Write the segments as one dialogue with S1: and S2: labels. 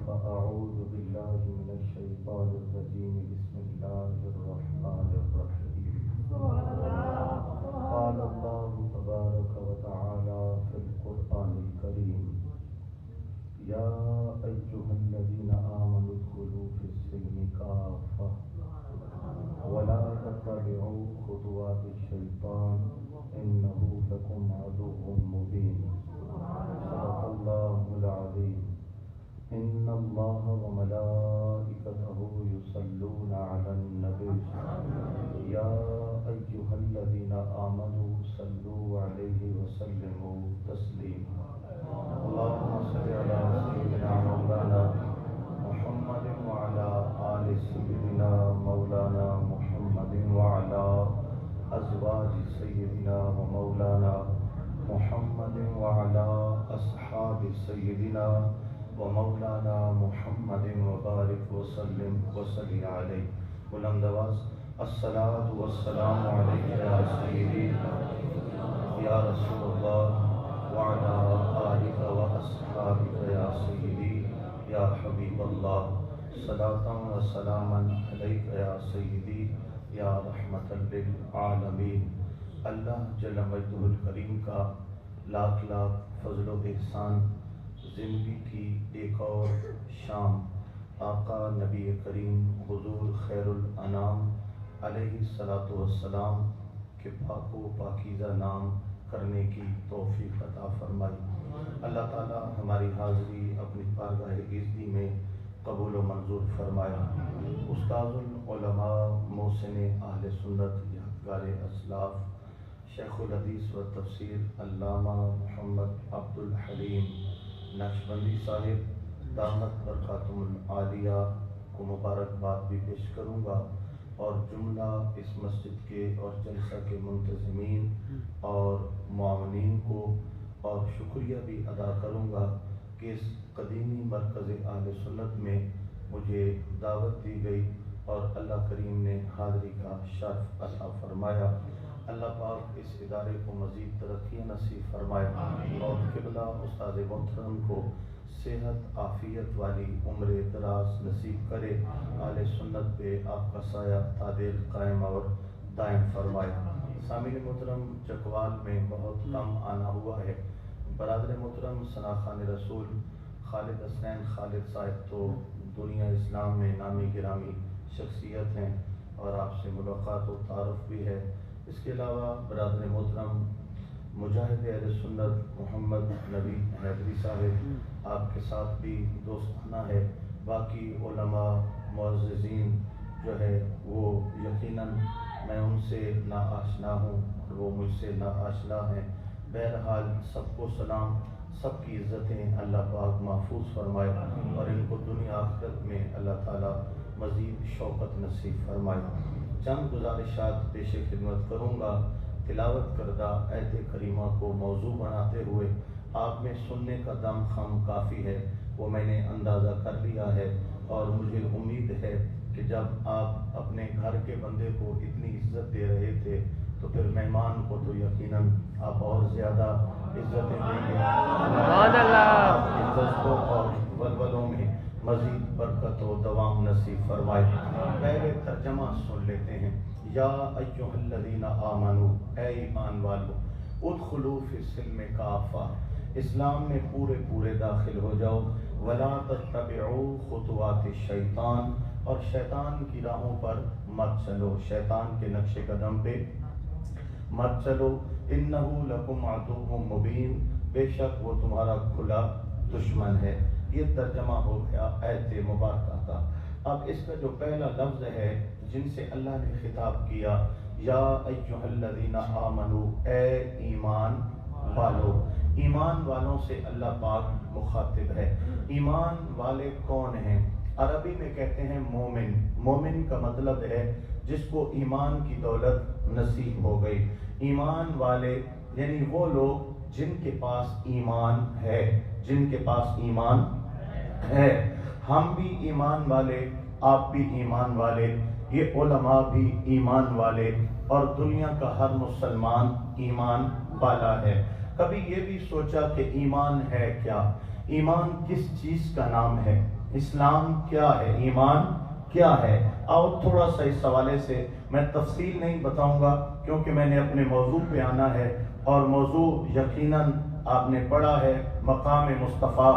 S1: فأعوذ بالله من الشيطان الرجيم بسم الله الرحمن الرحيم قال الله تبارك وتعالى في القرآن الكريم يا أيها الذين آمنوا ادخلوا في السلم كافة ولا تتبعوا خطوات الشيطان إنه لكم عدو مبين صدق الله العظيم إن الله وملائكته يصلون على النبي يا أيها الذين آمنوا صلوا عليه وسلموا تسليما اللهم صل على سيدنا مولانا محمد وعلى آل سيدنا مولانا محمد وعلى أزواج سيدنا ومولانا محمد وعلى أصحاب سيدنا ومولانا محمد وبارك وسلم عليه بلند آواز الصلاة والسلام عليك يا سيدي يا رسول الله وعلى آلك وأصحابك يا سيدي يا حبيب الله صلاة وسلاما عليك يا سيدي یا رحمت للعالمین۔ اللہ جل مجدہ الکریم کا لاکھ لاکھ فضل و احسان، زندگی کی ایک اور شام آقا نبی کریم حضور خیر الانام علیہ الصلاۃ والسلام کے پاک و پاکیزہ نام کرنے کی توفیق عطا فرمائی۔ اللہ تعالی ہماری حاضری اپنی بارگاہ عزتی میں قبول و منظور فرمایا۔ استاذ العلماء محسن اہل سنت یادگار اسلاف شیخ الحدیث و تفسیر علامہ محمد عبد الحلیم نقشبندی صاحب دامت برکاتہم العالیہ کو مبارکباد بھی پیش کروں گا، اور جملہ اس مسجد کے اور جلسہ کے منتظمین اور معاونین کو اور شکریہ بھی ادا کروں گا کہ اس قدیمی مرکز اہل سنت میں مجھے دعوت دی گئی اور اللہ کریم نے حاضری کا شرف عطا فرمایا۔ اللہ پاک اس ادارے کو مزید ترقی نصیب فرمائے اور قبلہ استاد محترم کو صحت عافیت والی عمر دراز نصیب کرے، اہل سنت پہ آپ کا سایہ تعدیل قائم اور دائم فرمائے۔ سامعین محترم، چکوال میں بہت کم آنا ہوا ہے۔ برادر محترم ثنا خان رسول خالد حسین خالد صاحب تو دنیا اسلام میں نامی گرامی شخصیت ہیں اور آپ سے ملاقات و تعارف بھی ہے۔ اس کے علاوہ برادر محترم مجاہد اہل سنت محمد نبی حیدری صاحب آپ کے ساتھ بھی دوستانہ ہے۔ باقی علماء معززین جو ہے وہ یقیناً میں ان سے ناآشنا ہوں اور وہ مجھ سے ناآشنا ہیں۔ بہرحال سب کو سلام، سب کی عزتیں اللہ پاک محفوظ فرمائے اور ان کو دنیا آخرت میں اللہ تعالیٰ مزید شوقت نصیب فرمائے۔ چند گزارشات پیش خدمت کروں گا۔ تلاوت کردہ آیت کریمہ کو موضوع بناتے ہوئے آپ میں سننے کا دم خم کافی ہے، وہ میں نے اندازہ کر لیا ہے، اور مجھے امید ہے کہ جب آپ اپنے گھر کے بندے کو اتنی عزت دے رہے تھے تو پھر مہمان کو تو یقیناً آپ اور زیادہ عزتیں دیں گے۔ عزت کو اور ولولوں میں مزید برکت و دوام نصیب فرمائے۔ پہلے ترجمہ سن لیتے ہیں۔ یا ایھا الذین آمنوا، اے ایمان والو، ادخلوا فی السلم کافہ، اسلام میں پورے داخل ہو جاؤ، ولا تتبعوا خطوات الشیطان، اور شیطان کی راہوں پر مت چلو، شیطان کے نقش قدم پہ مت چلو، انہ لکم عدو مبین، بے شک وہ تمہارا کھلا دشمن ہے۔ یہ ترجمہ ہو گیا آیت مبارکہ کا۔ اب اس کا جو پہلا لفظ ہے جن سے اللہ نے خطاب کیا، یا ایھا الذین آمنوا، اے ایمان والو، ایمان والوں سے اللہ پاک مخاطب ہے۔ ایمان والے کون ہیں؟ عربی میں کہتے ہیں مومن۔ مومن کا مطلب ہے جس کو ایمان کی دولت نصیب ہو گئی۔ ایمان والے یعنی وہ لوگ جن کے پاس ایمان ہے، جن کے پاس ایمان ہے۔ ہم بھی ایمان والے، آپ بھی ایمان والے، یہ علماء بھی ایمان والے، اور دنیا کا ہر مسلمان ایمان والا ہے۔ کبھی یہ بھی سوچا کہ ایمان ہے کیا؟ ایمان کس چیز کا نام ہے؟ اسلام کیا ہے، ایمان کیا ہے؟ اور تھوڑا سا اس حوالے سے میں تفصیل نہیں بتاؤں گا کیونکہ میں نے اپنے موضوع پہ آنا ہے، اور موضوع یقیناً آپ نے پڑھا ہے، مقام مصطفیٰ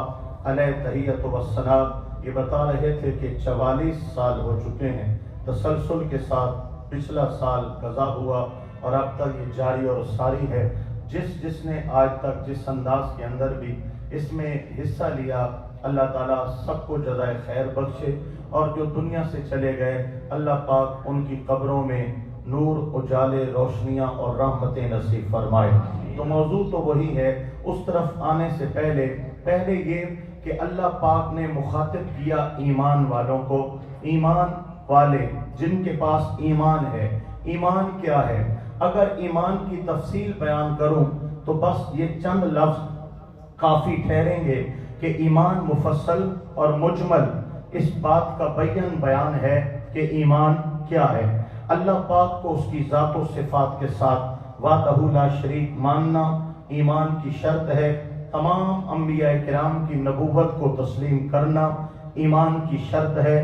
S1: علیہ تحیۃ والسلام یہ بتا رہے تھے کہ 44 سال ہو چکے ہیں تسلسل کے ساتھ، پچھلا سال قضا ہوا اور اب تک یہ جاری اور ساری ہے۔ جس نے آج تک جس انداز کے اندر بھی اس میں حصہ لیا، اللہ تعالیٰ سب کو جزائے خیر بخشے، اور جو دنیا سے چلے گئے اللہ پاک ان کی قبروں میں نور، اجالے، روشنیاں اور رحمتیں نصیب فرمائے۔ تو موضوع تو وہی ہے، اس طرف آنے سے پہلے یہ کہ اللہ پاک نے مخاطب کیا ایمان والوں کو، ایمان والے جن کے پاس ایمان ہے۔ ایمان کیا ہے؟ اگر ایمان کی تفصیل بیان کروں تو بس یہ چند لفظ کافی ٹھہریں گے کہ ایمان مفصل اور مجمل اس بات کا بیان ہے کہ ایمان کیا ہے۔ اللہ پاک کو اس کی ذات و صفات کے ساتھ وحدہ لا شریک ماننا ایمان کی شرط ہے۔ تمام انبیاء کرام کی نبوت کو تسلیم کرنا ایمان کی شرط ہے۔